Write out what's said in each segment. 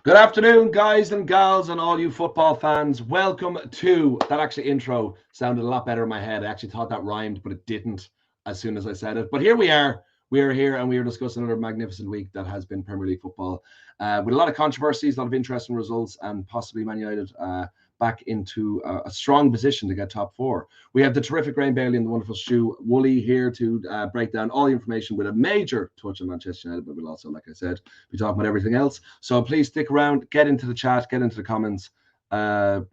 Good afternoon, guys and gals, and all you football fans. Welcome to that. Actually, intro sounded a lot better in my head. I actually thought that rhymed, but it didn't as soon as I said it. But here we are. We are here, and we are discussing another magnificent week that has been Premier League football, with a lot of controversies, a lot of interesting results, and possibly Man United back into a strong position to get top four. We have the terrific Graeme Bailey and the wonderful Stu Woolley here to break down all the information with a major touch on Manchester United, but we'll also, like I said, be talking about everything else. So please stick around, get into the chat, get into the comments, and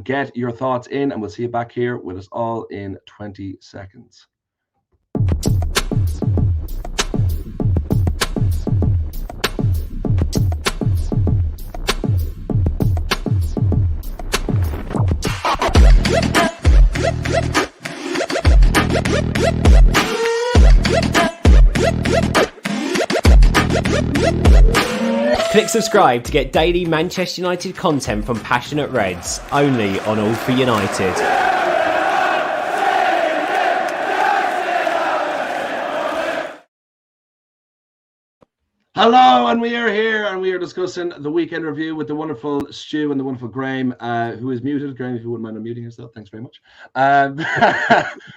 get your thoughts in, and we'll see you back here with us all in 20 seconds. Click subscribe to get daily Manchester United content from passionate Reds, only on All for United. Hello, and we are here, and we are discussing the weekend review with the wonderful Stu and the wonderful Graeme, who is muted. Graeme, if you wouldn't mind unmuting yourself, thanks very much.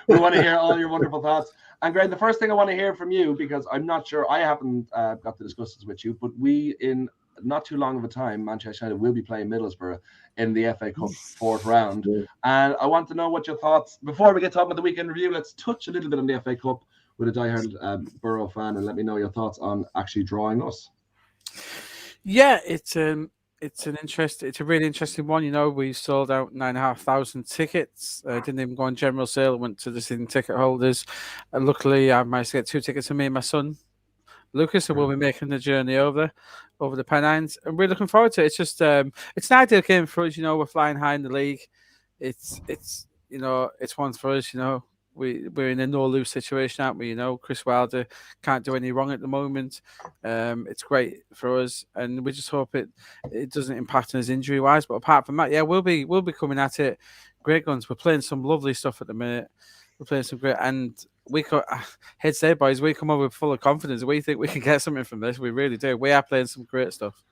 We want to hear all your wonderful thoughts. And Graeme, the first thing I want to hear from you, because I'm not sure, I haven't got to discuss this with you, but we, in not too long of a time, Manchester United will be playing Middlesbrough in the FA Cup fourth round. And I want to know what your thoughts, before we get talking about the weekend review, let's touch a little bit on the FA Cup with a diehard Borough fan, and let me know your thoughts on actually drawing us. Yeah, it's a really interesting one. You know, we sold out 9,500 tickets. Didn't even go on general sale. Went to the season ticket holders. Luckily, I managed to get 2 tickets for me and my son, Lucas, and we'll be making the journey over the Pennines, and we're looking forward to it. It's just it's an ideal game for us. You know, we're flying high in the league. It's you know, it's one for us. You know, we're in a no-lose situation, aren't we? You know, Chris Wilder can't do any wrong at the moment. It's great for us, and we just hope it doesn't impact on us injury-wise. But apart from that, yeah, we'll be coming at it great guns. We're playing some lovely stuff at the minute. We're playing some great, and head say, boys, we come over full of confidence. We think we can get something from this. We really do. We are playing some great stuff.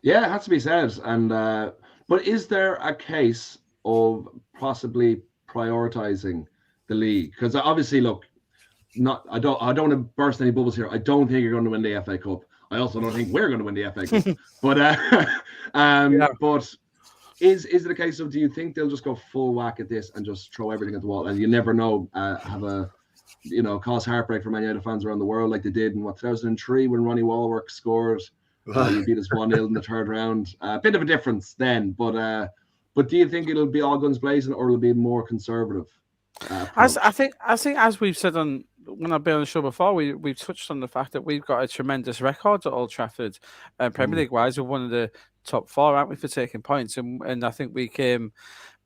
Yeah, it has to be said. And but is there a case of possibly prioritizing the league? Because obviously, look, I don't want to burst any bubbles here. I don't think you're going to win the FA Cup. I also don't think we're going to win the FA Cup. But but is it a case of, do you think they'll just go full whack at this and just throw everything at the wall? And you never know, have a cause heartbreak for Man United fans around the world, like they did in 2003 when Ronnie Wahlberg scored. You beat us 1-0 in the third round. A bit of a difference then, but do you think it'll be all guns blazing, or it'll be more conservative? I think as we've said when I've been on the show before, we've touched on the fact that we've got a tremendous record at Old Trafford, Premier League wise. We're one of the top 4, aren't we, for taking points? And I think we came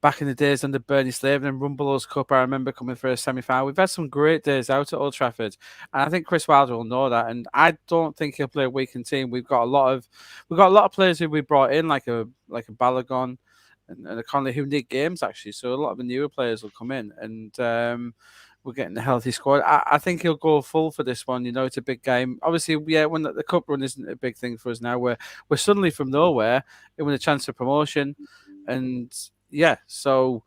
back in the days under Bernie Slaven and Rumbelows Cup. I remember coming for a semi-final. We've had some great days out at Old Trafford, and I think Chris Wilder will know that. And I don't think he'll play a weakened team. We've got a lot of players who we brought in, like a Balogun and a Connolly, who need games actually. So a lot of the newer players will come in, and we're getting a healthy squad. I think he'll go full for this one. You know, it's a big game. Obviously, yeah, when the cup run isn't a big thing for us now. We're suddenly from nowhere and with a chance of promotion, and yeah, so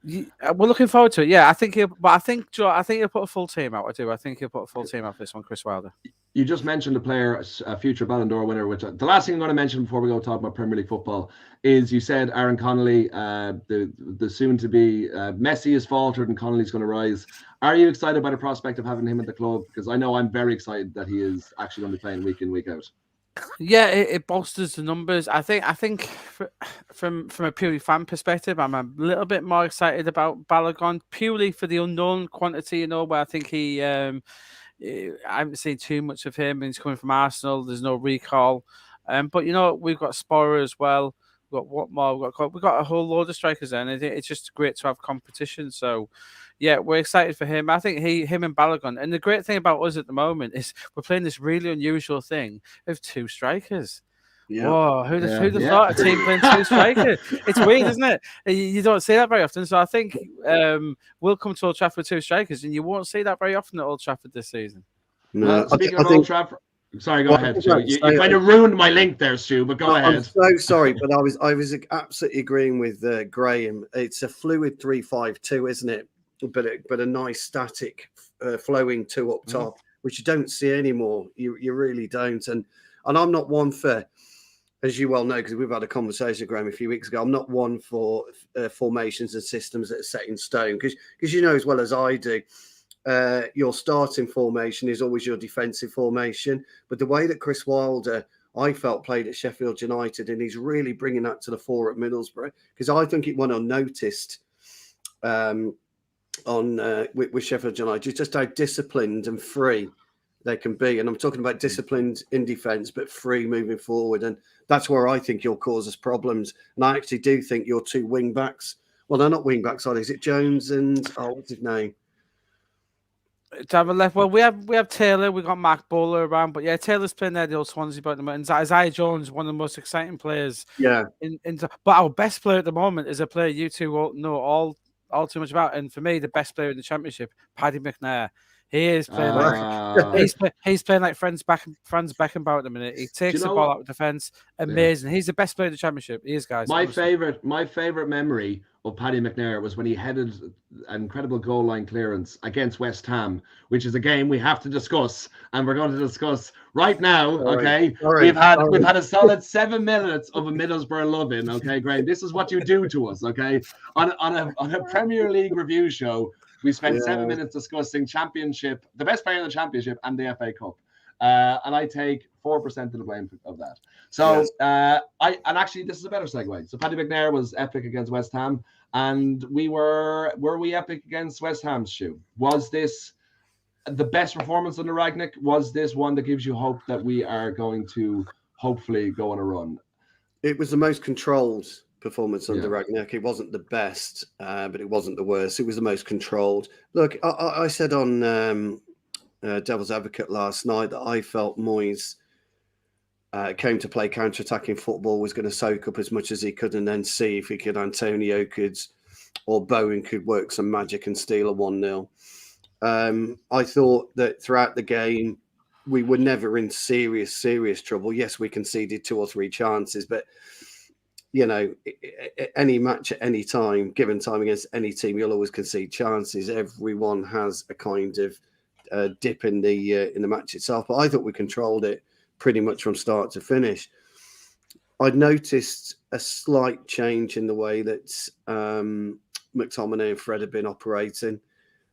we're looking forward to it. Yeah, I think he'll put a full team out. I think he'll put a full team out for this one, Chris Wilder. You just mentioned a player, a future Ballon d'Or winner, which the last thing I'm going to mention before we go talk about Premier League football is, you said Aaron Connolly, the soon-to-be Messi has faltered and Connolly's going to rise. Are you excited by the prospect of having him at the club? Because I know I'm very excited that he is actually going to be playing week in, week out. Yeah, it bolsters the numbers. I think from a purely fan perspective, I'm a little bit more excited about Balogun, purely for the unknown quantity, you know, where I think I haven't seen too much of him. He's coming from Arsenal. There's no recall. But, you know, we've got Sporer as well. We've got Watmore. We've got a whole load of strikers there. And it's just great to have competition. So, yeah, we're excited for him. I think him and Balogun. And the great thing about us at the moment is we're playing this really unusual thing of 2 strikers. Yeah. Whoa, who'd have thought a team playing 2 strikers? It's weird, isn't it? You don't see that very often. So I think we'll come to Old Trafford with 2 strikers, and you won't see that very often at Old Trafford this season. No, speaking of Old Trafford, Sorry, go ahead, Stu. You kind of ruined my link there, Stu, but go ahead. I'm so sorry, but I was absolutely agreeing with Graeme. It's a fluid 3-5-2, isn't it? But a nice static flowing 2 up top, which you don't see anymore. You really don't. And I'm not one for, as you well know, because we've had a conversation, Graeme, a few weeks ago. I'm not one for formations and systems that are set in stone, because you know as well as I do, your starting formation is always your defensive formation. But the way that Chris Wilder, I felt, played at Sheffield United, and he's really bringing that to the fore at Middlesbrough, because I think it went unnoticed with Sheffield United, just how disciplined and free they can be. And I'm talking about disciplined in defence, but free moving forward. And that's where I think you'll cause us problems. And I actually do think your 2 wing backs, well, they're not wing backs, are they? Is it Jones and, what's his name? To have a left, well, we have Taylor, we got Mark Bowler around, but yeah, Taylor's playing there, the old Swansea about the and Isaiah Jones, one of the most exciting players. Yeah. But our best player at the moment is a player you two won't know all too much about, and for me, the best player in the Championship, Paddy McNair. He is playing he's playing like Franz Beckenbauer at the minute. He takes the ball out of defence. Amazing. Yeah. He's the best player in the Championship. He is, guys. My favorite memory of Paddy McNair was when he headed an incredible goal line clearance against West Ham, which is a game we have to discuss, and we're going to discuss right now. Okay, we've had a solid 7 minutes of a Middlesbrough loving. Okay, Graeme, this is what you do to us. Okay, on a Premier League review show. We spent 7 minutes discussing Championship, the best player in the Championship, and the FA Cup, and I take 4% of the blame of that. So, actually, this is a better segue. So, Paddy McNair was epic against West Ham, and were we epic against West Ham, Stu? Was this the best performance under Rangnick? Was this one that gives you hope that we are going to hopefully go on a run? It was the most controlled performance under Rangnick. It wasn't the best, but it wasn't the worst. It was the most controlled. Look, I said on Devil's Advocate last night that I felt Moyes came to play counter-attacking football, was going to soak up as much as he could, and then see if Antonio or Bowen could work some magic and steal a 1-0. I thought that throughout the game, we were never in serious trouble. Yes, we conceded 2 or 3 chances, but you know, any match at any time, given time against any team, you'll always concede chances. Everyone has a kind of dip in the match itself, but I thought we controlled it pretty much from start to finish. I'd noticed a slight change in the way that McTominay and Fred have been operating.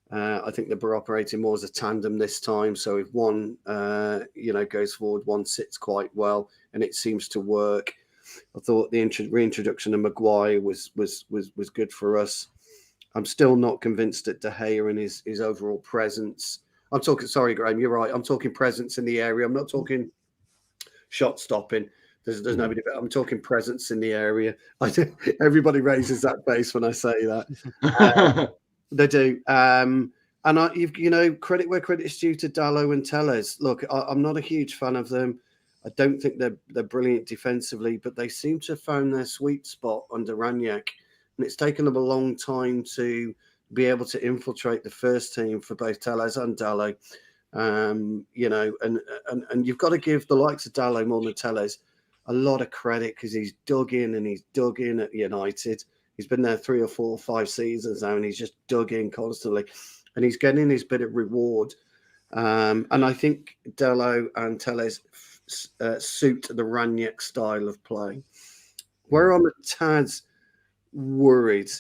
I think they were operating more as a tandem this time. So if one, goes forward, one sits quite well, and it seems to work. I thought the reintroduction of Maguire was good for us. I'm still not convinced that De Gea and his overall presence. I'm talking. Sorry, Graeme, you're right. I'm talking presence in the area. I'm not talking shot stopping. There's nobody. I'm talking presence in the area. Everybody raises that face when I say that. They do. And credit where credit is due to Dalot and Telles. Look, I'm not a huge fan of them. I don't think they're brilliant defensively, but they seem to have found their sweet spot under Rangnick. And it's taken them a long time to be able to infiltrate the first team for both Telles and Dalot. And you've got to give the likes of Dalot more than Telles a lot of credit, because he's dug in at United. He's been there 3 or 4 or 5 seasons now, and he's just dug in constantly. And he's getting his bit of reward. And I think Dalot and Telles suit the Rangnick style of play. Where I'm a tad worried,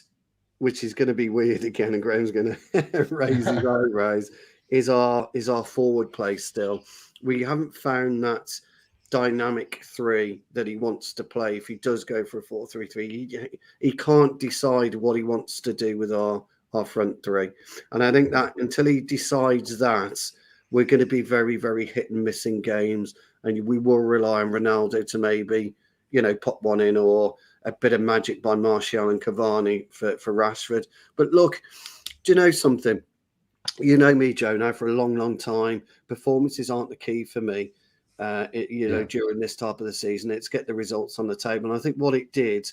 which is going to be weird again, and Graham's going to raise his eyebrows, is our forward play still. We haven't found that dynamic 3 that he wants to play. If he does go for a 4-3-3, he can't decide what he wants to do with our front 3. And I think that until he decides that, we're going to be very, very hit and missing games. And we will rely on Ronaldo to maybe, pop one in, or a bit of magic by Martial and Cavani for Rashford. But look, do you know something? You know me, Joe, now for a long, long time. Performances aren't the key for me, during this type of the season. It's get the results on the table. And I think what it did,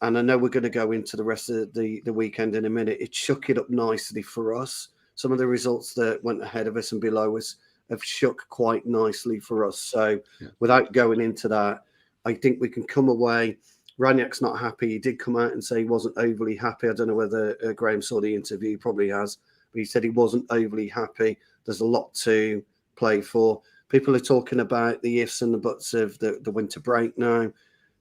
and I know we're going to go into the rest of the weekend in a minute, it shook it up nicely for us. Some of the results that went ahead of us and below us have shook quite nicely for us. So without going into that, I think we can come away. Raniak's not happy. He did come out and say he wasn't overly happy. I don't know whether Graeme saw the interview. He probably has. But he said he wasn't overly happy. There's a lot to play for. People are talking about the ifs and the buts of the winter break now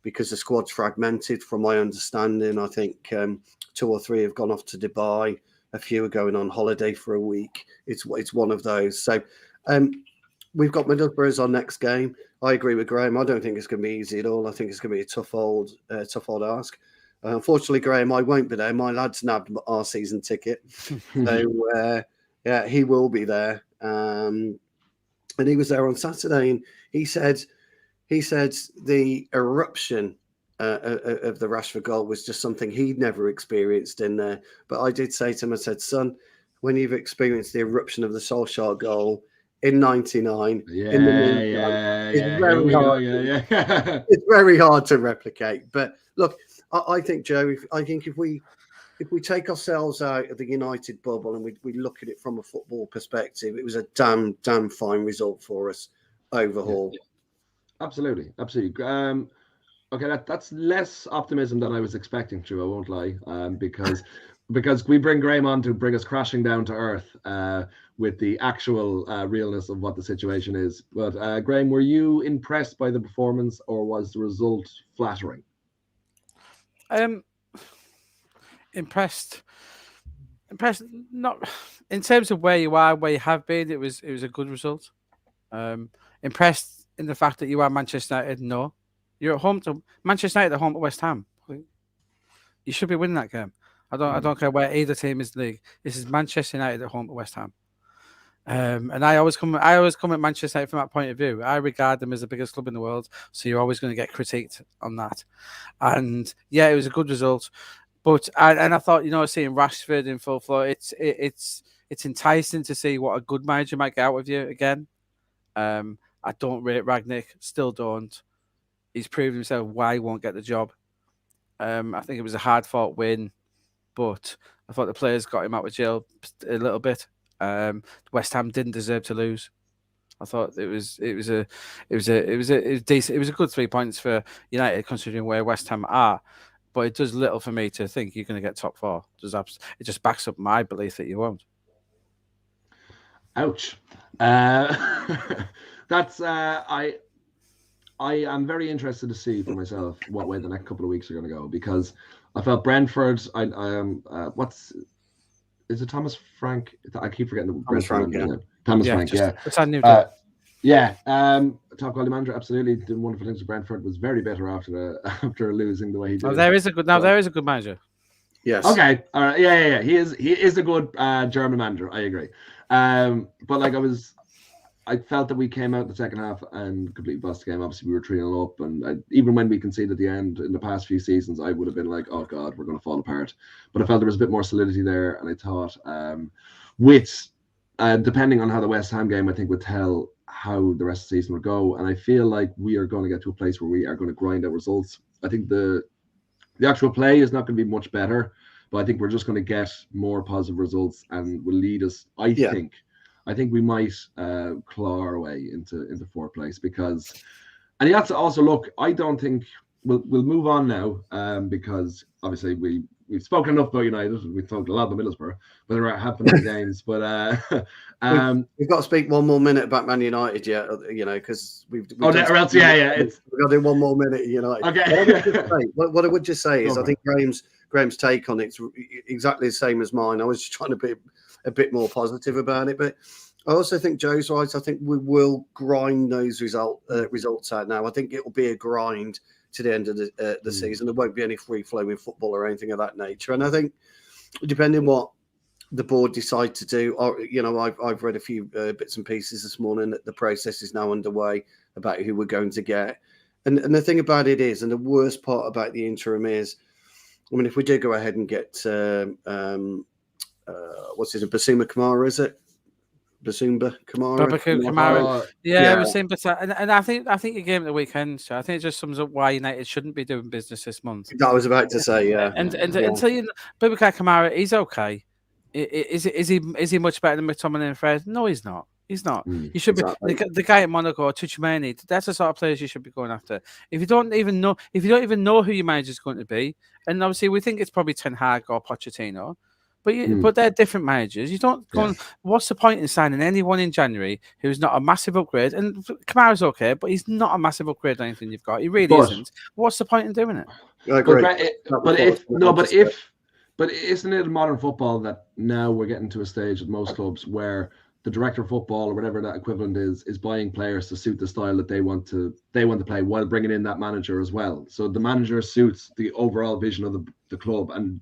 because the squad's fragmented. From my understanding, I think 2 or 3 have gone off to Dubai. A few are going on holiday for a week. It's one of those. So we've got Middlesbrough as our next game. I agree with Graeme. I don't think it's going to be easy at all. I think it's going to be a tough old ask. Unfortunately, Graeme, I won't be there. My lad's nabbed our season ticket. So, he will be there. And he was there on Saturday, and he said the eruption of the Rashford goal was just something he'd never experienced in there. But I did say to him, I said, son, when you've experienced the eruption of the Solskjaer goal in '99, it's very hard to replicate. But look, I think, Joe, if we take ourselves out of the United bubble and we look at it from a football perspective, it was a damn fine result for us overall. Absolutely. Okay, that's less optimism than I was expecting, Drew. I won't lie, because we bring Graeme on to bring us crashing down to earth with the actual realness of what the situation is. But Graeme, were you impressed by the performance, or was the result flattering? Impressed. Not in terms of where you are, where you have been. It was a good result. Impressed in the fact that you are Manchester United. No, you're at home to Manchester United. At home to West Ham. You should be winning that game. I don't care where either team is in the league. This is Manchester United at home to West Ham. And I always come at Manchester United from that point of view. I regard them as the biggest club in the world, so you're always going to get critiqued on that. And yeah, it was a good result. But I thought, seeing Rashford in full flow, it's enticing to see what a good manager might get out of you again. I don't rate Rangnick, still don't. He's proven himself why he won't get the job. I think it was a hard-fought win, but I thought the players got him out of jail a little bit. West Ham didn't deserve to lose. I thought it was decent. It was a good 3 points for United considering where West Ham are. But it does little for me to think you're going to get top 4. It just backs up my belief that you won't. Ouch. That's I am very interested to see for myself what way the next couple of weeks are going to go, because I felt Brentford. Is it Thomas Frank? I keep forgetting the Thomas Frank. Thomas Frank. It's on new. Top quality manager, absolutely did wonderful things to Brentford. Was very bitter after losing the way he did. There is a good manager. Yes. Okay. All right. Yeah. He is a good German manager. I agree. But I felt that we came out in the second half and completely bust the game. Obviously, we were 3-0 up, and even when we conceded at the end in the past few seasons, I would have been like, "Oh God, we're going to fall apart." But I felt there was a bit more solidity there, and I thought, depending on how the West Ham game, I think would tell how the rest of the season would go. And I feel like we are going to get to a place where we are going to grind out results. I think the actual play is not going to be much better, but I think we're just going to get more positive results and will lead us. I think we might claw our way into 4th place, because, and you have to also look. I don't think we'll move on now because obviously we've spoken enough about United. We've talked a lot about Middlesbrough, but there are happening games. But we've got to speak one more minute about Man United yet, because we've or else we've got to do one more minute. United. Okay. What I would just say is I think Graeme's take on it's exactly the same as mine. I was just trying to be a bit more positive about it, but I also think Joe's right. I think we will grind those results out now. I think it will be a grind to the end of the season. There won't be any free-flowing football or anything of that nature. And I think, depending what the board decide to do, I've read a few bits and pieces this morning that the process is now underway about who we're going to get. And the thing about it is, and the worst part about the interim is, if we do go ahead and get what's his name, Basuma Kamara, is it? Basumba Kamara. Yeah, we're seeing, and I think your game at the weekend. So I think it just sums up why United shouldn't be doing business this month. I was about to say, yeah. And until Boubacar Kamara, he's okay. Is he much better than McTominay and Fred? No, he's not. He's not. You should be the guy at Monaco, Tuchemani. That's the sort of players you should be going after. If you don't even know who your manager is going to be, and obviously we think it's probably Ten Hag or Pochettino, but they're different managers. You don't go. What's the point in signing anyone in January who's not a massive upgrade? And Kamara's okay, but he's not a massive upgrade on anything you've got. He really isn't. What's the point in doing it? I agree. But isn't it in modern football that now we're getting to a stage at most clubs where the director of football or whatever that equivalent is buying players to suit the style that they want to play while bringing in that manager as well. So the manager suits the overall vision of the club, and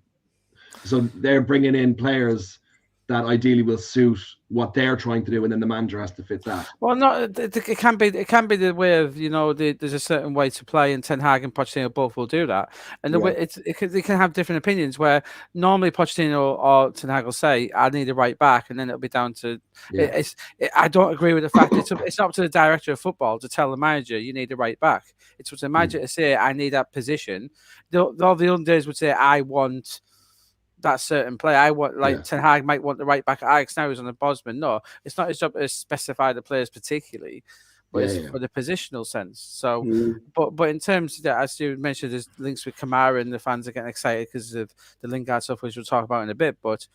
so they're bringing in players that ideally will suit what they're trying to do, and then the manager has to fit that. Well, no, it can be the way of there's a certain way to play, and Ten Hag and Pochettino both will do that, and the way they can have different opinions. Where normally Pochettino or Ten Hag will say, "I need a right back," and then it'll be down to. I don't agree with the fact it's up to the director of football to tell the manager you need a right back. It's up to the manager to say, "I need that position." All the other days would say, "I want." That certain player. I want Ten Hag might want the right back at Ajax now. He's on the Bosman. No, it's not his job to specify the players particularly, but it's for the positional sense. So, but in terms of that, as you mentioned, there's links with Kamara and the fans are getting excited because of the Lingard stuff, which we'll talk about in a bit. But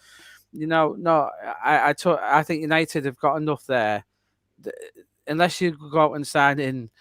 I think United have got enough there. Unless you go out and sign in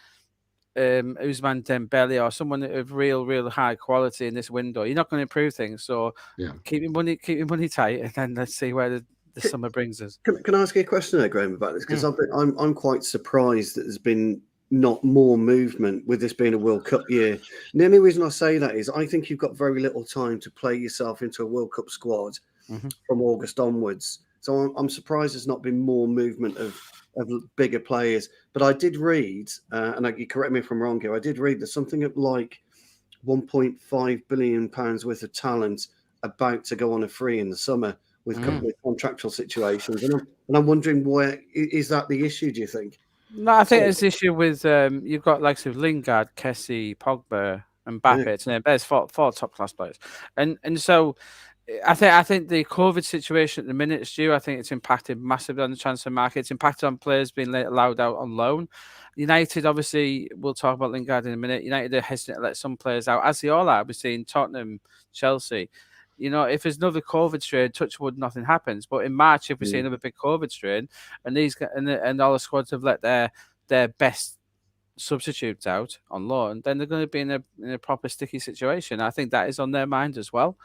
Ousmane Dembele or someone of real high quality in this window, you're not going to improve things. So keep your money tight, and then let's see where the summer brings us. Can I ask you a question there, Graeme, about this? Because I'm quite surprised that there's been not more movement with this being a World Cup year. And the only reason I say that is I think you've got very little time to play yourself into a World Cup squad from August onwards. So I'm surprised there's not been more movement of bigger players. But I did read, and you correct me if I'm wrong here, I did read there's something like £1.5 billion worth of talent about to go on a free in the summer with contractual situations. And I'm wondering, where is that the issue, do you think? No, I think it's the issue with you've got likes of Lingard, Kessie, Pogba, and Mbappe. And there's four top class players, and so I think the COVID situation at the minute, Stu, I think it's impacted massively on the transfer market. It's impacted on players being allowed out on loan. United, obviously, we'll talk about Lingard in a minute. United are hesitant to let some players out, as they all are. We're seeing Tottenham, Chelsea. If there's another COVID strain, touch wood, nothing happens. But in March, if we see another big COVID strain, and all the squads have let their best substitutes out on loan, then they're going to be in a proper sticky situation. I think that is on their mind as well.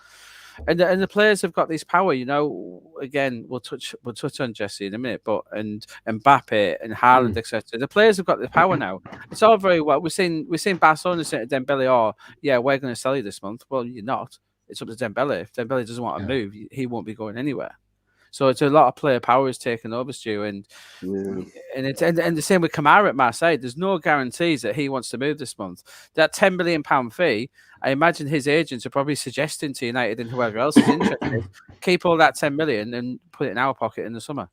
And the players have got this power, Again, we'll touch on Jesse in a minute, but and Mbappe and Haaland, etc. The players have got the power now. It's all very well. We're seeing Barcelona saying to Dembele, "Oh, yeah, we're going to sell you this month." Well, you're not. It's up to Dembele. If Dembele doesn't want to move, he won't be going anywhere. So it's a lot of player power is taken over, Stu, and the same with Kamara at Marseille. There's no guarantees that he wants to move this month. That £10 million fee, I imagine his agents are probably suggesting to United and whoever else is interested, keep all that 10 million and put it in our pocket in the summer.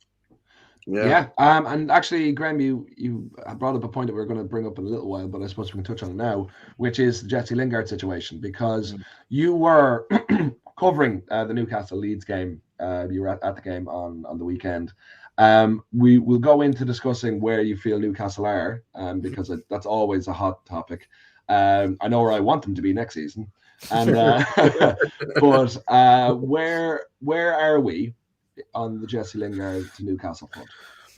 And actually, Graeme, you brought up a point that we're going to bring up in a little while, but I suppose we can touch on it now, which is the Jesse Lingard situation, because you were covering the Newcastle Leeds game. You were at the game on the weekend. We will go into discussing where you feel Newcastle are, because that's always a hot topic. I know where I want them to be next season, and but where are we on the Jesse Lingard to Newcastle front?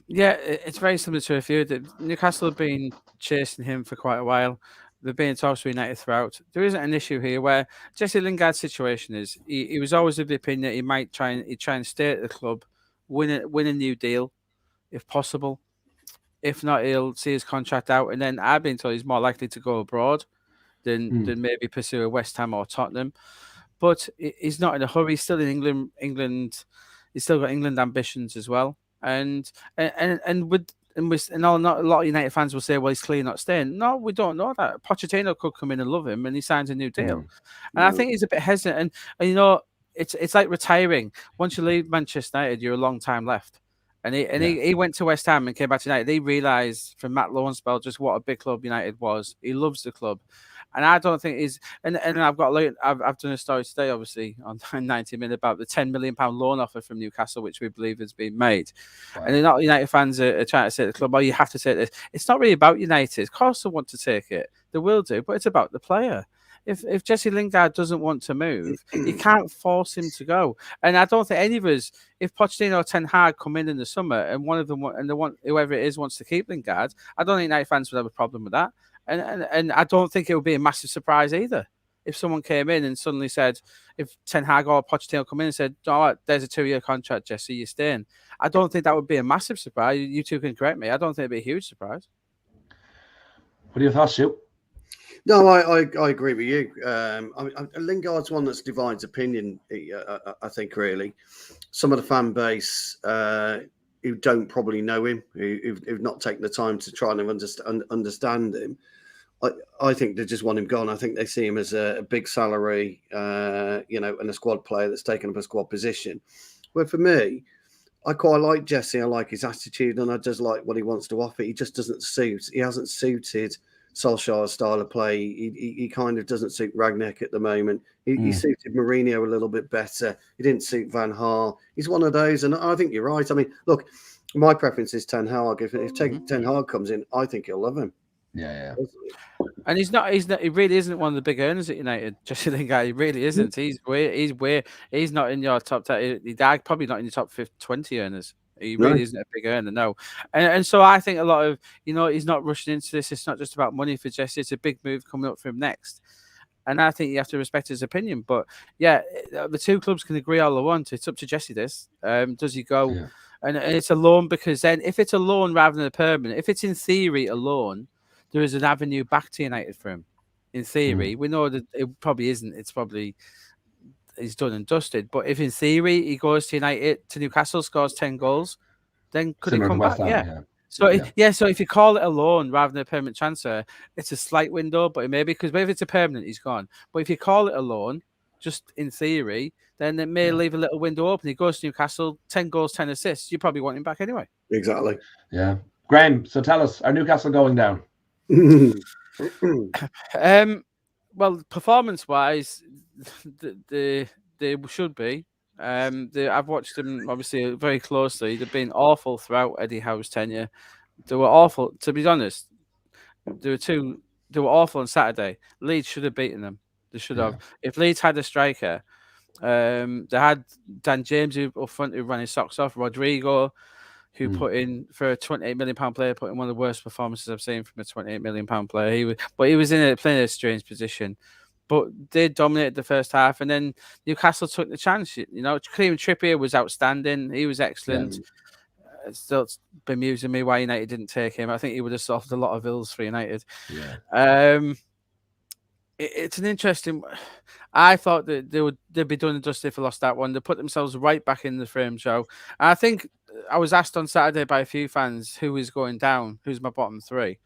Yeah, it's very similar to a few. Newcastle have been chasing him for quite a while. They've been in talks with United throughout. There isn't an issue here where Jesse Lingard's situation is he was always of the opinion that he might try and stay at the club, win a new deal, if possible. If not, he'll see his contract out, and then I've been told he's more likely to go abroad than maybe pursue a West Ham or Tottenham. But he's not in a hurry. He's still in England. He's still got England ambitions as well. And not a lot of United fans will say, well, he's clearly not staying. No, we don't know that. Pochettino could come in and love him, and he signs a new deal. And I think he's a bit hesitant. And it's like retiring. Once you leave Manchester United, you're a long time left. And he went to West Ham and came back to United. He realised from Matt Lowen's spell just what a big club United was. He loves the club. And I don't think he's and I've got I've done a story today, obviously on 90 Minutes about the £10 million loan offer from Newcastle, which we believe has been made. Wow. And a lot of United fans are trying to say to the club, "Oh, you have to take this." It's not really about United. Of course, they want to take it. They will do, but it's about the player. If Jesse Lingard doesn't want to move, you can't force him to go. And I don't think any of us, if Pochettino or Ten Hag come in the summer and one of them whoever it is wants to keep Lingard, I don't think United fans would have a problem with that. And I don't think it would be a massive surprise either if someone came in and suddenly said, if Ten Hag or Pochettino come in and said, "All right, there's a 2-year contract, Jesse, you're staying." I don't think that would be a massive surprise. You two can correct me. I don't think it'd be a huge surprise. What are your thoughts, Stu? No, I agree with you. Lingard's one that divides opinion, I think, really. Some of the fan base who don't probably know him, who've not taken the time to try and understand him, I think they just want him gone. I think they see him as a big salary, and a squad player that's taken up a squad position. Where for me, I quite like Jesse. I like his attitude, and I just like what he wants to offer. He just doesn't suit. He hasn't suited Solskjaer's style of play. He kind of doesn't suit Rangnick at the moment. He suited Mourinho a little bit better. He didn't suit Van Gaal. He's one of those, and I think you're right. I mean, look, my preference is Ten Hag. If Ten Hag comes in, I think he'll love him. Yeah. And he's not. He really isn't one of the big earners at United. Jesse Lingard, he really isn't. He's not in your top 10. He's probably not in your top 20 earners. He really isn't a big earner, no. And so I think a lot of, he's not rushing into this. It's not just about money for Jesse. It's a big move coming up for him next. And I think you have to respect his opinion. But yeah, the two clubs can agree all they want. It's up to Jesse this. Does he go? Yeah. And it's a loan, because then if it's a loan rather than a permanent, if it's in theory a loan, there is an avenue back to United for him. In theory, we know that it probably isn't. It's probably he's done and dusted. But if in theory he goes to United, to Newcastle, scores 10 goals, then could he come back? So if you call it a loan rather than a permanent transfer, it's a slight window, but it may be, because if it's a permanent, he's gone. But if you call it a loan, just in theory, then it may leave a little window open. He goes to Newcastle, 10 goals, 10 assists. You probably want him back anyway. Exactly. Yeah. Graeme, so tell us, are Newcastle going down? Well, performance-wise, they should be. I've watched them obviously very closely. They've been awful throughout Eddie Howe's tenure. They were awful, to be honest. They were awful on Saturday. Leeds should have beaten them. They should have. If Leeds had a striker, they had Dan James up front who ran his socks off. Rodrigo, who put in, for a £28 million player, put in one of the worst performances I've seen from a £28 million player. He was playing in a strange position. But they dominated the first half, and then Newcastle took the chance. Kieran Trippier was outstanding. He was excellent. It's still bemusing me why United didn't take him. I think he would have solved a lot of ills for United. Yeah. It's an interesting. I thought that they'd be done and dusted if they lost that one. They put themselves right back in the frame, Joe. And I think I was asked on Saturday by a few fans who is going down, who's my bottom three.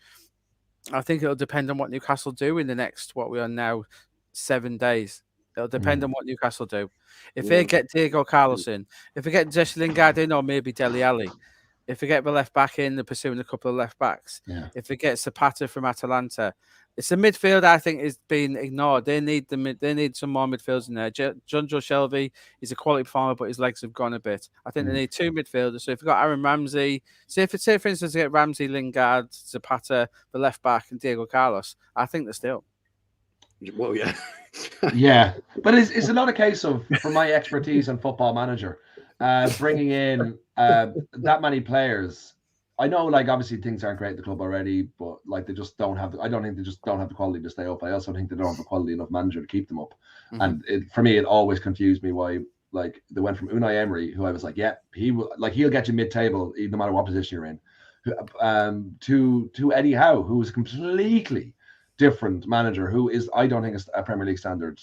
I think it'll depend on what Newcastle do in the next, what we are now, 7 days. It'll depend on what Newcastle do. If they get Diego Carlos in, if they get Jesse Lingard in, or maybe Dele Alli, if they get the left back in, they're pursuing a couple of left backs. Yeah. If they get Zapata from Atalanta, it's the midfield I think is being ignored. They need some more midfielders in there. John Joe Shelby is a quality performer, but his legs have gone a bit. I think they need two midfielders. So if you've got Aaron Ramsey, say for instance, they get Ramsey, Lingard, Zapata, the left back, and Diego Carlos, I think they're still. Well, yeah. Yeah. But it's not a case of, from my expertise on Football Manager, bringing in that many players. I know, obviously things aren't great at the club already, but they just don't have. I don't think they just don't have the quality to stay up. I also think they don't have a quality enough manager to keep them up. And for me, it always confused me why, they went from Unai Emery, who I was he'll get you mid-table no matter what position you're in, to Eddie Howe, who was completely different manager, who I don't think is a Premier League standard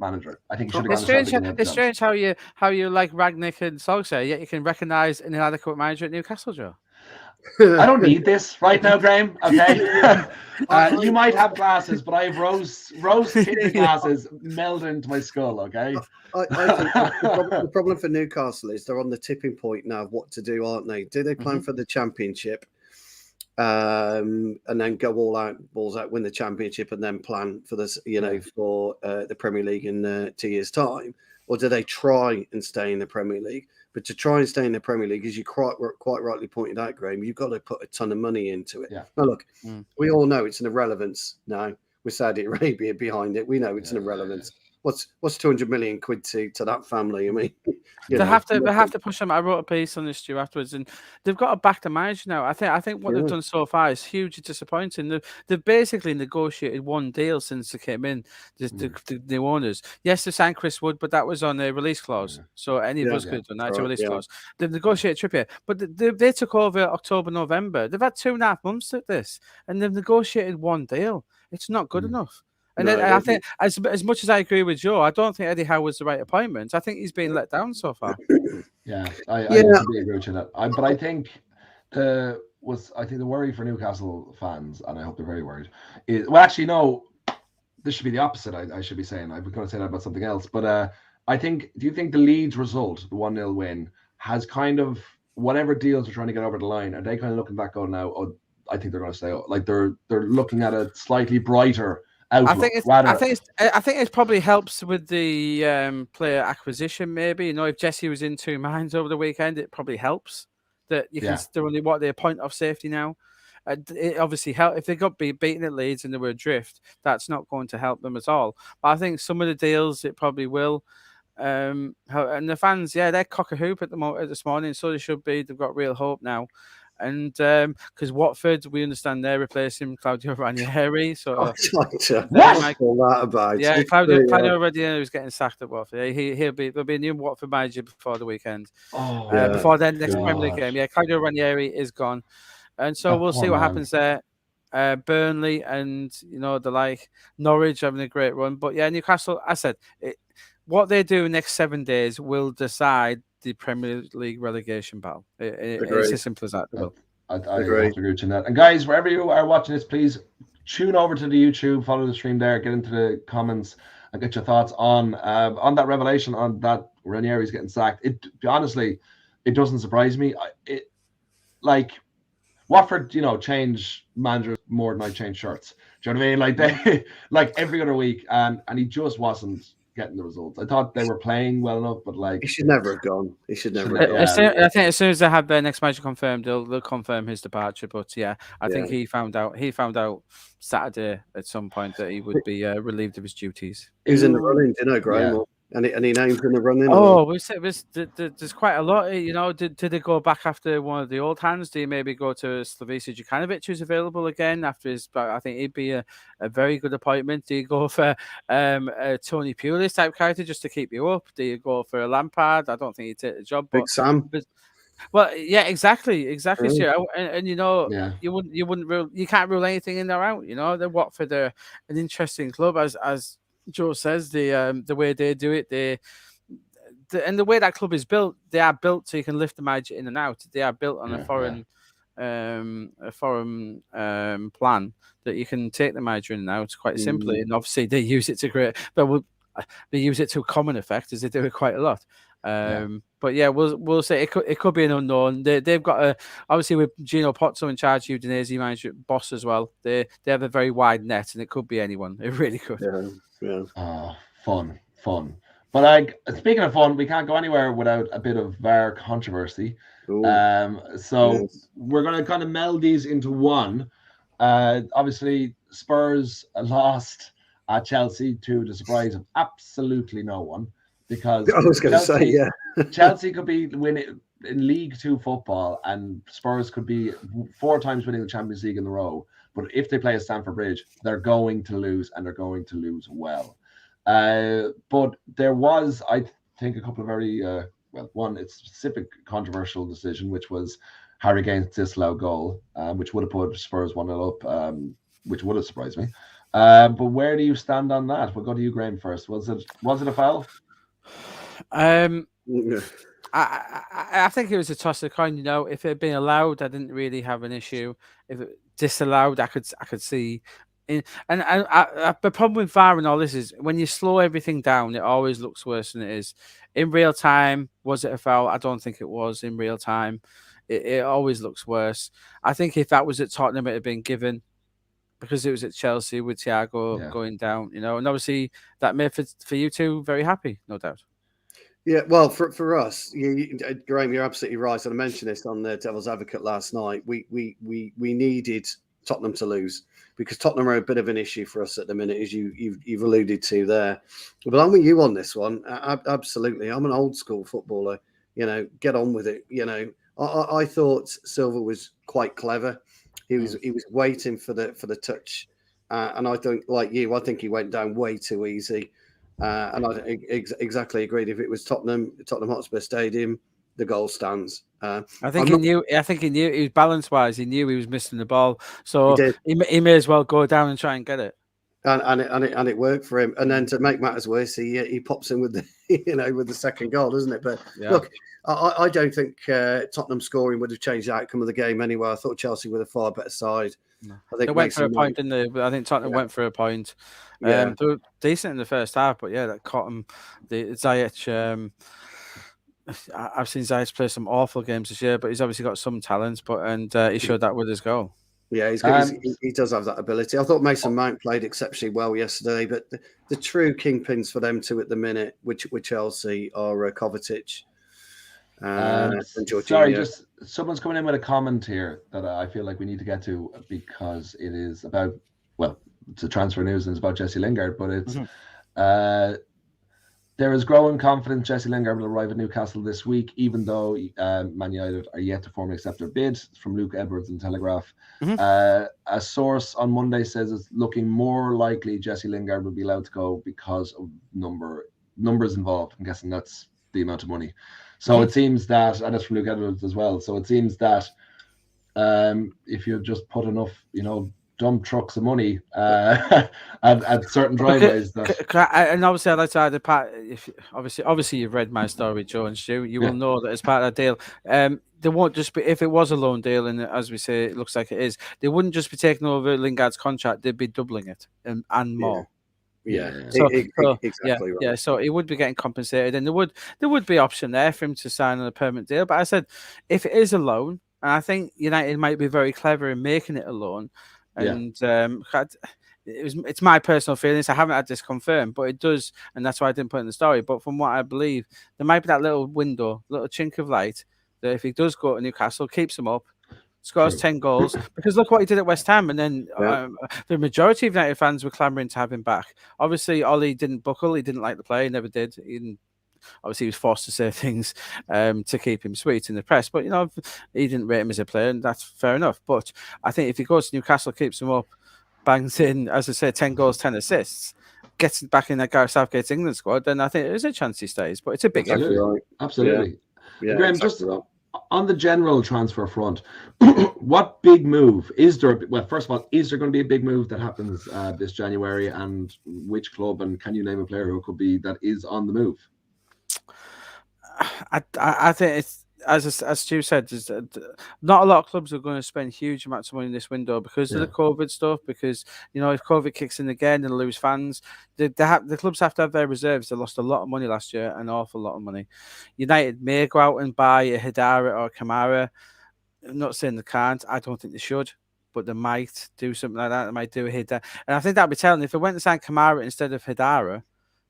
manager. I think he should have gone. It's strange how you like Rangnick and Solskjaer, yet you can recognise an inadequate manager at Newcastle, Joe. I don't need this right now, Graeme. Okay, you might have glasses, but I have rose tinted glasses melded into my skull. Okay, I think the problem for Newcastle is they're on the tipping point now of what to do, aren't they? Do they plan for the Championship? and then go all out, balls out, win the championship, and then plan for this, for the Premier League in 2 years' time? Or do they try and stay in the Premier League? But to try and stay in the Premier League, as you quite rightly pointed out, Graeme, you've got to put a ton of money into it. Yeah. Now, look, we all know it's an irrelevance now with Saudi Arabia behind it. We know it's an irrelevance. What's 200 million quid to that family? I mean, they have to push them. I wrote a piece on this, Stu, afterwards, and they've got to back the manager now. I think what they've done so far is hugely disappointing. They've basically negotiated one deal since they came in, the new owners. Yes, they signed Chris Wood, but that was on a release clause. So any of us could have done that. It's a release clause. They've negotiated Trippier, but they took over October, November. They've had 2.5 months at this, and they've negotiated one deal. It's not good enough. And I think, as much as I agree with Joe, I don't think Eddie Howe was the right appointment. I think he's been let down so far. I completely agree with you on that. But I think the worry for Newcastle fans, and I hope they're very worried, is this should be the opposite. I should be saying I was going to say that about something else, but do you think the Leeds result, the 1-0 win, has kind of whatever deals they're trying to get over the line? Are they kind of looking back going now? Oh, I think they're going to stay. Like they're looking at a slightly brighter outlook. I think it probably helps with the player acquisition. Maybe if Jesse was in two minds over the weekend, it probably helps that you can still only their point of safety now. It obviously help if they got beaten at Leeds and they were adrift. That's not going to help them at all. But I think some of the deals it probably will. And the fans, they're cock a hoop at this morning, so they should be. They've got real hope now. And because Watford, we understand they're replacing Claudio Ranieri. So what's all that about? Yeah, Claudio Ranieri is getting sacked at Watford. There'll be a new Watford manager before the weekend. Before their next Premier League game. Yeah, Claudio Ranieri is gone, and so we'll see what happens there. Burnley and the like Norwich having a great run, but Newcastle. I said what they do next 7 days will decide the Premier League relegation battle. It's as simple as that. I agree with you on that. And guys, wherever you are watching this, please tune over to the YouTube, follow the stream there, get into the comments and get your thoughts on that revelation, on that Ranieri's getting sacked. Honestly, it doesn't surprise me. Watford, change managers more than I change shirts. Do you know what I mean? Like they, like every other week, and he just wasn't getting the results. I thought they were playing well enough, but he should never have gone. He should never have gone. I think as soon as they have their next manager confirmed, they'll confirm his departure. But I think he found out Saturday at some point that he would be relieved of his duties. He was in the running, Graeme? Yeah. Any names in the running? There's quite a lot. Did they go back after one of the old hands? Do you maybe go to Slavica Jukanovic, who's available again after his? I think he'd be a very good appointment. Do you go for a Tony Pulis type character just to keep you up? Do you go for a Lampard? I don't think he'd take the job. Big Sam. Well, yeah, exactly. Sure. And you can't rule anything in or out. The Watford are an interesting club, as Joe says, the way they do it, and the way that club is built, they are built so you can lift the manager in and out. They are built on a foreign plan that you can take the manager in and out quite simply. And obviously they use it they use it to common effect, as they do it quite a lot. But we'll say it could be an unknown. They've got obviously with Gino Pozzo in charge, Udinese manager boss as well. They have a very wide net, and it could be anyone. It really could. Yeah. Fun. But speaking of fun, we can't go anywhere without a bit of VAR controversy. So we're going to kind of meld these into one. Obviously, Spurs lost at Chelsea to the surprise of absolutely no one, because I was going to say, Chelsea could be winning in League Two football, and Spurs could be 4 times winning the Champions League in a row. But if they play at Stamford Bridge, they're going to lose, and they're going to lose well. But there was, I think, a couple of very one, it's a specific controversial decision, which was Harry Kane's disallowed goal, which would have put Spurs 1-0 up, which would have surprised me. But where do you stand on that? We'll go to you, Graeme, first. Was it a foul? I think it was a toss of the coin. If it had been allowed, I didn't really have an issue. If it disallowed, I could see. The problem with VAR and all this is when you slow everything down, it always looks worse than it is. In real time, was it a foul? I don't think it was in real time. it always looks worse. I think if that was at Tottenham, it had been given, because it was at Chelsea with Thiago going down, and obviously that made for you two very happy, no doubt. Yeah, well, for us, Graeme, you're absolutely right. And I mentioned this on the Devil's Advocate last night. We needed Tottenham to lose, because Tottenham are a bit of an issue for us at the minute, as you've alluded to there. But I'm with you on this one. Absolutely, I'm an old school footballer. Get on with it. I thought Silva was quite clever. He was waiting for the touch, and I think, like you, I think he went down way too easy. And I exactly agreed. If it was Tottenham Hotspur Stadium, the goal stands. I think he knew. He was balance wise. He knew he was missing the ball, so he may as well go down and try and get it. And it worked for him. And then to make matters worse, he pops in with the with the second goal, doesn't it? But look, I don't think Tottenham scoring would have changed the outcome of the game anyway. I thought Chelsea were a far better side. No. I think they went for a point, didn't they? But I think Tottenham went for a point. They were decent in the first half, but that caught them. Ziyech. I've seen Ziyech play some awful games this year, but he's obviously got some talent. And he showed that with his goal. Yeah, he's good. He does have that ability. I thought Mason Mount played exceptionally well yesterday, but the true kingpins for them two at the minute, which Chelsea, are Kovacic. Sorry, just someone's coming in with a comment here that I feel like we need to get to, because it is about, it's a transfer news and it's about Jesse Lingard, but it's there is growing confidence Jesse Lingard will arrive at Newcastle this week, even though Man Utd are yet to formally accept their bid, from Luke Edwards in Telegraph. A source on Monday says it's looking more likely Jesse Lingard will be allowed to go because of numbers involved. I'm guessing that's the amount of money. So it seems that, and it's from Luke Edwards as well, so it seems that if you just put enough, dump trucks of money at certain driveways. And obviously, I'd like to add a part. Obviously, you've read my story, Joe and Stu. You will know that as part of that deal, they won't just be, if it was a loan deal, and as we say, it looks like it is, they wouldn't just be taking over Lingard's contract; they'd be doubling it and more. Exactly right. So he would be getting compensated, and there would be option there for him to sign on a permanent deal. But I said, if it is a loan, and I think United might be very clever in making it a loan. And it's my personal feelings. I haven't had this confirmed, but it does, and that's why I didn't put it in the story. But from what I believe, there might be that little window, little chink of light, that if he does go to Newcastle, keeps him up, scores 10 goals. Because look what he did at West Ham, and then the majority of United fans were clamouring to have him back. Obviously, Ollie didn't buckle. He didn't like the play. He never did. Obviously, he was forced to say things to keep him sweet in the press. But, he didn't rate him as a player, and that's fair enough. But I think if he goes to Newcastle, keeps him up, bangs in, as I say, 10 goals, 10 assists, gets back in that Gareth Southgate's England squad, then I think there's a chance he stays. But it's a big effort. Absolutely. Yeah, Graeme, exactly. Just on the general transfer front, what big move is there? Well, first of all, is there going to be a big move that happens this January, and which club, and can you name a player who could be that is on the move? I think it's, as Stu said, not a lot of clubs are going to spend huge amounts of money in this window because of the COVID stuff. Because if COVID kicks in again, they'll lose fans. The clubs have to have their reserves. They lost a lot of money last year, an awful lot of money. United may go out and buy a Hidara or a Kamara. I'm not saying they can't. I don't think they should, but they might do something like that. They might do a Hidara, and I think that'd be telling. If they went and signed Kamara instead of Hidara,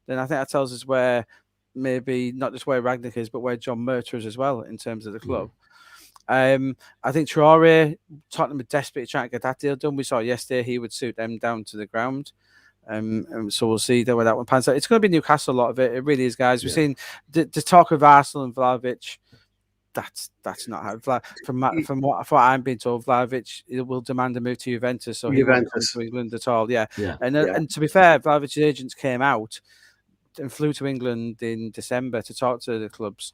then I think that tells us where. Maybe not just where Rangnick is, but where John Murtough is as well in terms of the club. I think Traore, Tottenham are desperately trying to get that deal done. We saw yesterday he would suit them down to the ground. So we'll see where that one pans out. It's going to be Newcastle, a lot of it. It really is, guys. We've seen the talk of Arsenal and Vlahovic. That's not how. From what I'm being told, Vlahovic will demand a move to Juventus, so he won't come to England at all. And to be fair, Vlahovic's agents came out and flew to England in December to talk to the clubs,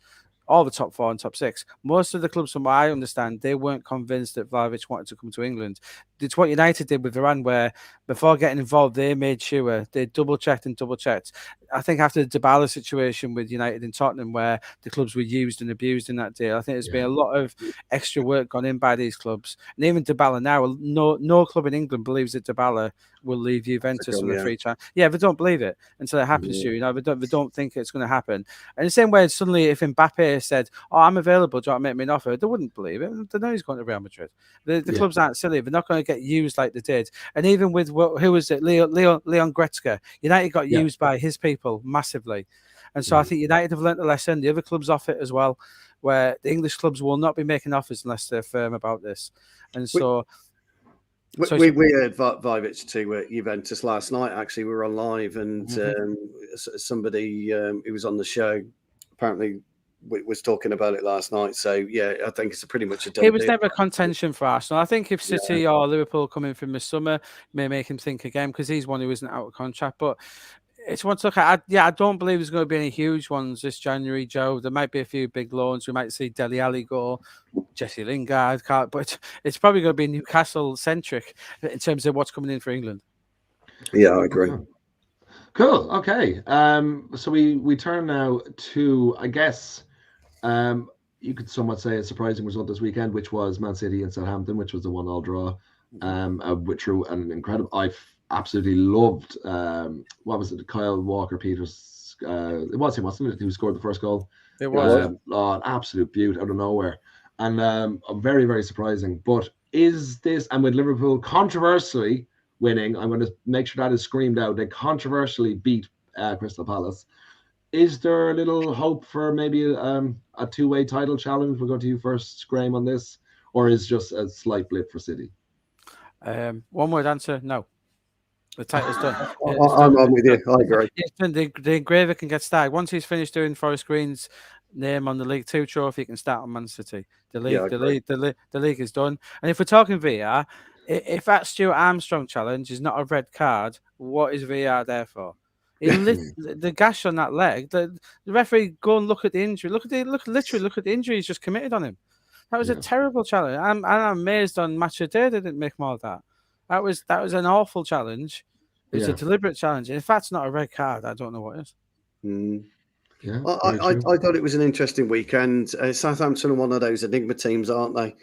all the top 4 and top 6. Most of the clubs, from what I understand, they weren't convinced that Vlahovic wanted to come to England. It's what United did with Varane, where before getting involved, they made sure they double-checked. I think after the Dybala situation with United and Tottenham, where the clubs were used and abused in that deal, I think there's been a lot of extra work gone in by these clubs. And even Dybala now, no club in England believes that Dybala will leave Juventus on the free transfer. Yeah, they don't believe it until it happens to you. You know, they don't think it's going to happen. And the same way, suddenly, if Mbappe said, "Oh, I'm available, do you want to make me an offer?" They wouldn't believe it. They know he's going to Real Madrid. The clubs aren't silly. They're not going to get used like they did. And even with who was it, Leon Goretzka, United got used by his people massively. And so I think United have learnt a lesson. The other clubs off it as well, where the English clubs will not be making offers unless they're firm about this. And so we heard Vivic to Juventus last night. Actually, we were on live, and somebody who was on the show apparently was talking about it last night. So yeah, I think it's pretty much a done It was deal. never a contention for Arsenal. I think if City or Liverpool come in from the summer, may make him think again, because he's one who isn't out of contract. But it's one to look at. I don't believe there's going to be any huge ones this January, Joe. There might be a few big loans. We might see Dele Alli go, Jesse Lingard, but it's probably going to be Newcastle centric in terms of what's coming in for England. Yeah, I agree. Cool. Okay. So we turn now to, I guess, you could somewhat say a surprising result this weekend, which was Man City and Southampton, which was the 1-1 draw, which were an incredible. I've absolutely loved what was it, Kyle Walker-Peters? It was him, wasn't it, who scored the first goal? It was an absolute beaut out of nowhere, and very, very surprising. But is this, and with Liverpool controversially winning, I'm going to make sure that is screamed out, they controversially beat Crystal Palace. Is there a little hope for maybe a two-way title challenge? We'll go to you first, Graeme, on this, or is just a slight blip for City? One word answer: no. The title's done. I'm with you. I agree. The engraver can get started once he's finished doing Forest Green's name on the League 2 trophy. He can start on Man City. The league is done. And if we're talking VR, if that Stuart Armstrong challenge is not a red card, what is VR there for? The gash on that leg. The referee go and look at the injury. Literally look at the injury he's just committed on him. That was a terrible challenge. I'm amazed on Match of the Day they didn't make more of that. That was an awful challenge. It was a deliberate challenge. And if that's not a red card, I don't know what is. Yeah, I thought it was an interesting weekend. Southampton are one of those enigma teams, aren't they?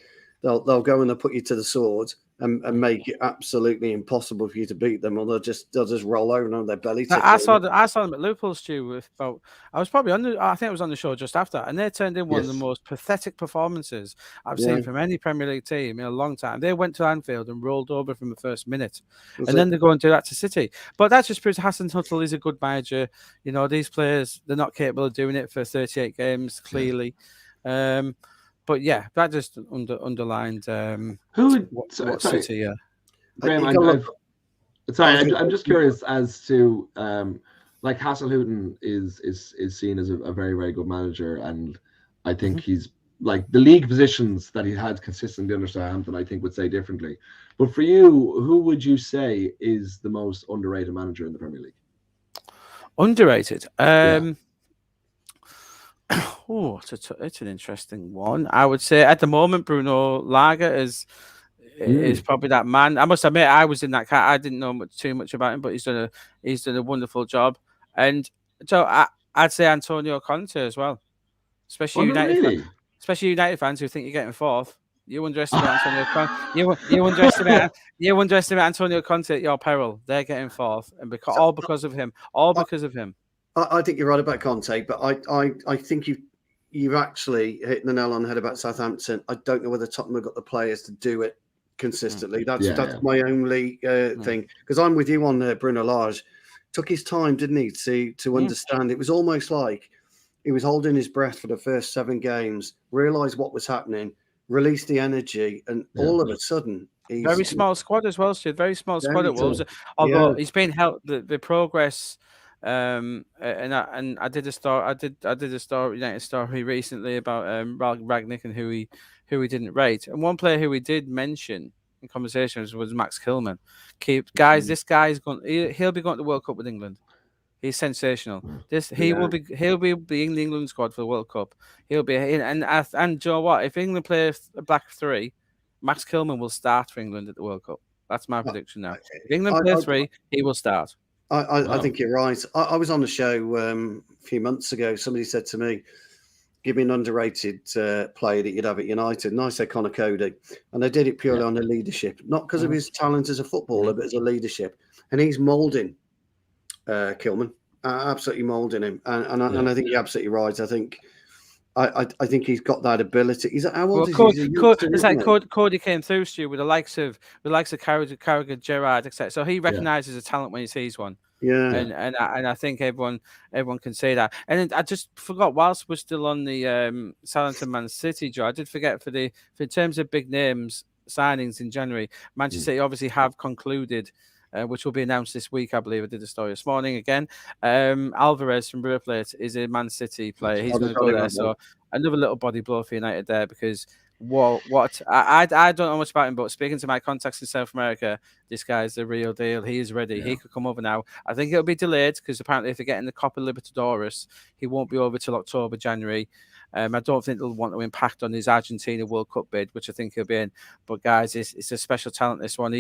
They'll go and they'll put you to the sword and make it absolutely impossible for you to beat them, or they'll just roll over on their belly. I saw them at Liverpool, Stu. I was probably I think I was on the show just after, and they turned in one of the most pathetic performances I've seen from any Premier League team in a long time. They went to Anfield and rolled over from the first minute, then they go and do that to City. But that just proves Hasenhüttl is a good manager. You know, these players, they're not capable of doing it for 38 games clearly. But yeah, that just underlined what City. Yeah, Graeme, I'm just curious as to like Hasenhüttl is seen as a very, very good manager, and I think he's like the league positions that he had consistently under Southampton, I think would say differently. But for you, who would you say is the most underrated manager in the Premier League? Underrated. Oh, it's an interesting one. I would say at the moment, Bruno Lager is probably that man. I must admit, I was in that cat. I didn't know too much about him, but he's done a wonderful job. And so I'd say Antonio Conte as well, especially United fans who think you're getting fourth. You underestimate Antonio Conte. You underestimate Antonio Conte at your peril. They're getting fourth, and all because of him. I think you're right about Conte, but I think you've actually hit the nail on the head about Southampton. I don't know whether Tottenham have got the players to do it consistently. That's my only thing. Because I'm with you on Bruno Lage. Took his time, didn't he, to understand. It was almost like he was holding his breath for the first 7 games, realised what was happening, released the energy, and all of a sudden... Very small squad as well, Stu. Very small squad at Wolves. Although he's been helped, the progress... and I did a story, United story recently about Ragnick and who he didn't rate. And one player who we did mention in conversations was Max Kilman. This guy's he'll be going to the World Cup with England. He's sensational. He'll be in the England squad for the World Cup. He'll be and do you know what? If England play a back 3, Max Kilman will start for England at the World Cup. That's my prediction now. If England play 3, he will start. I think you're right. I was on the show a few months ago. Somebody said to me, give me an underrated player that you'd have at United. And I said Connor Cody. And I did it purely on the leadership, not because of his talent as a footballer, but as a leadership. And he's moulding Kilman, absolutely moulding him. And I think you're absolutely right. I think he's got that ability. He's how old is he? Cody came through, Stu, with the likes of Carragher, Gerrard, etc. So he recognises a talent when he sees one. Yeah, and I think everyone can say that. And I just forgot, whilst we're still on the Southampton Man City, Joe, I did forget for in terms of big names signings in January, Manchester City obviously have concluded, which will be announced this week, I believe. I did a story this morning again. Alvarez from River Plate is a Man City player. He's going to go there. So another little body blow for United there, because I don't know much about him, but speaking to my contacts in South America, this guy's the real deal. He is ready. Yeah. He could come over now. I think it'll be delayed because apparently if they're getting the Copa Libertadores, he won't be over till October, January. I don't think they'll want to impact on his Argentina World Cup bid, which I think he'll be in. But guys, it's a special talent, this one.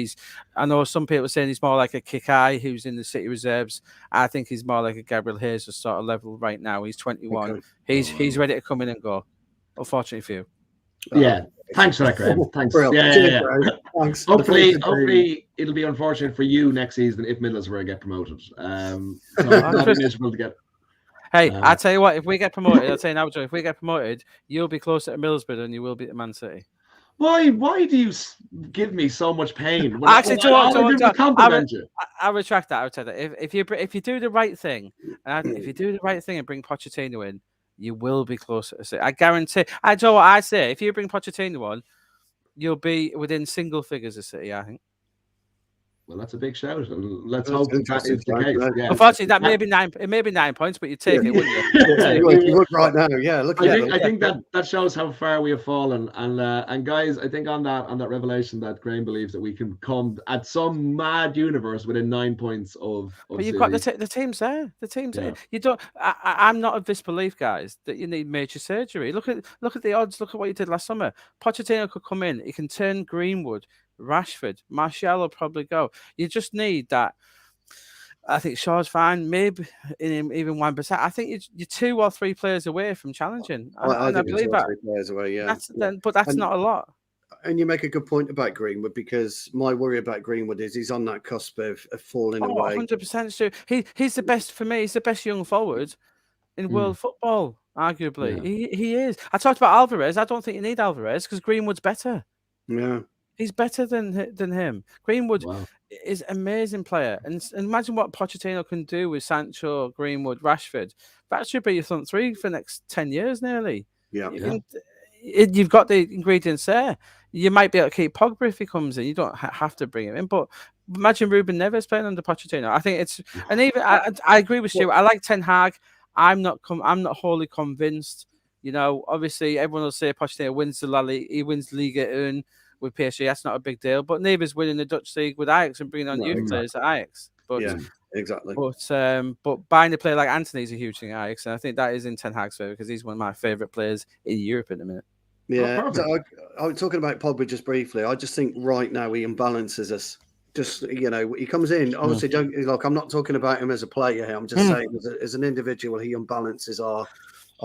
I know some people are saying he's more like a Kikai who's in the City reserves. I think he's more like a Gabriel Jesus sort of level right now. He's 21. Okay. He's ready to come in and go. Unfortunately for you. Yeah, thanks for that, Graeme. Thanks. Yeah. Thanks. Hopefully, it'll be unfortunate for you next season if Middlesbrough get promoted. So it'll be miserable to get. Hey, I tell you what, if we get promoted, I'll tell you now, Joe, if we get promoted, you'll be closer to Middlesbrough than you will be to Man City. Why do you give me so much pain? Actually, I retract that. I would say that if you do the right thing, and bring Pochettino in, you will be closer to City. I guarantee. I know what I say. If you bring Pochettino on, you'll be within single figures of City, I think. Well, that's a big shout. Let's hope that is the case. Yeah. Unfortunately, that may be 9. It may be 9 points, but you take it, wouldn't you? You would right now. Yeah, look. I think that shows how far we have fallen. And guys, I think on that revelation that Graeme believes that we can come at some mad universe within 9 points of but you've got the team's there. The team's there. You don't. I'm not of this belief, guys, that you need major surgery. Look at the odds. Look at what you did last summer. Pochettino could come in. He can turn Greenwood, Rashford, Martial will probably go. You just need that. I think Shaw's fine, maybe even 1%. I think you're 2 or 3 players away from challenging. I believe that. 3 players away, yeah. But that's not a lot. And you make a good point about Greenwood, because my worry about Greenwood is he's on that cusp of falling away. 100%. So he's the best for me. He's the best young forward in world football, arguably. Yeah. He is. I talked about Alvarez. I don't think you need Alvarez because Greenwood's better. Yeah. He's better than him. Greenwood is an amazing player. And imagine what Pochettino can do with Sancho, Greenwood, Rashford. That should be your front three for the next 10 years nearly. Yeah. You've got the ingredients there. You might be able to keep Pogba if he comes in. You don't have to bring him in. But imagine Ruben Neves playing under Pochettino. I think it's... And even... I agree with you. I like Ten Hag. I'm not wholly convinced. You know, obviously, everyone will say Pochettino wins the La Liga. He wins Liga 1 with PSG. That's not a big deal. But Neves winning the Dutch league with Ajax and bringing on youth players at Ajax. But, yeah, exactly. But buying a player like Anthony is a huge thing at Ajax, and I think that is in Ten Hag's favour because he's one of my favourite players in Europe at the minute. Yeah, so I was talking about Pogba just briefly. I just think right now he imbalances us. Just, you know, he comes in. Obviously, don't look. I'm not talking about him as a player here. I'm just saying as an individual, he imbalances our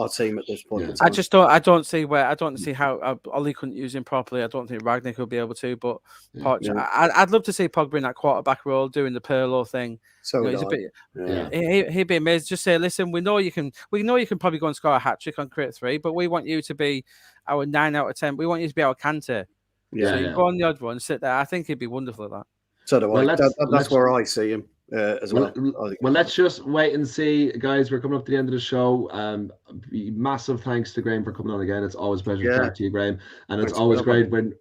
team at this point. I just don't see how Ollie couldn't use him properly. I don't think Ragnick will be able to. But I'd love to see Pogba in that quarterback role doing the Pirlo thing. So he'd be amazing. Just say, listen, we know you can probably go and score a hat trick on Crate 3, but we want you to be our 9 out of 10. We want you to be our Kante. So you go on the odd one, sit there. I think he'd be wonderful at that. So do I. That's where I see him. As well. Well, let's just wait and see, guys. We're coming up to the end of the show. Massive thanks to Graeme for coming on again. It's always a pleasure to talk to you, Graeme, and it's always great when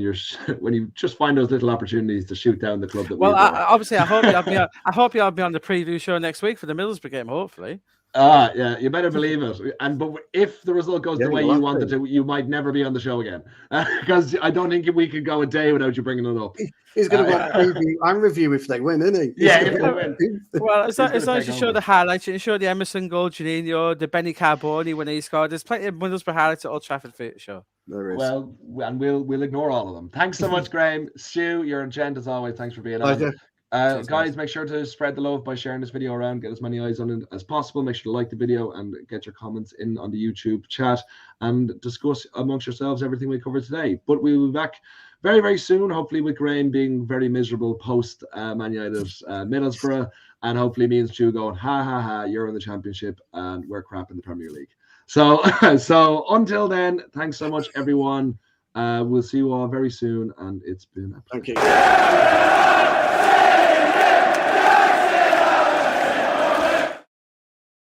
you just find those little opportunities to shoot down the club. Obviously, I hope you'll be on the preview show next week for the Middlesbrough game. Hopefully. Yeah, you better believe it. But if the result goes the way you wanted to, you might never be on the show again because I don't think we could go a day without you bringing it up. He's going to go preview and review if they win, isn't he? If they win. Well, as long as you show the highlights, you show the Emerson goal, Juninho, the Benny Carboni when he scored. There's plenty of Middlesbrough highlights at Old Trafford for you to show. There is. Well, and we'll ignore all of them. Thanks so much, Graeme. Stu, you're a gent as always. Thanks for being on. Guys, make sure to spread the love by sharing this video around, get as many eyes on it as possible. Make sure to like the video and get your comments in on the YouTube chat and discuss amongst yourselves everything we covered today. But we will be back very, very soon, hopefully with Graeme being very miserable post Man United Middlesbrough, and hopefully me and Stu going, ha ha ha, you're in the Championship and we're crap in the Premier League. So until then, thanks so much, everyone. We'll see you all very soon, and it's been a pleasure. Thank you.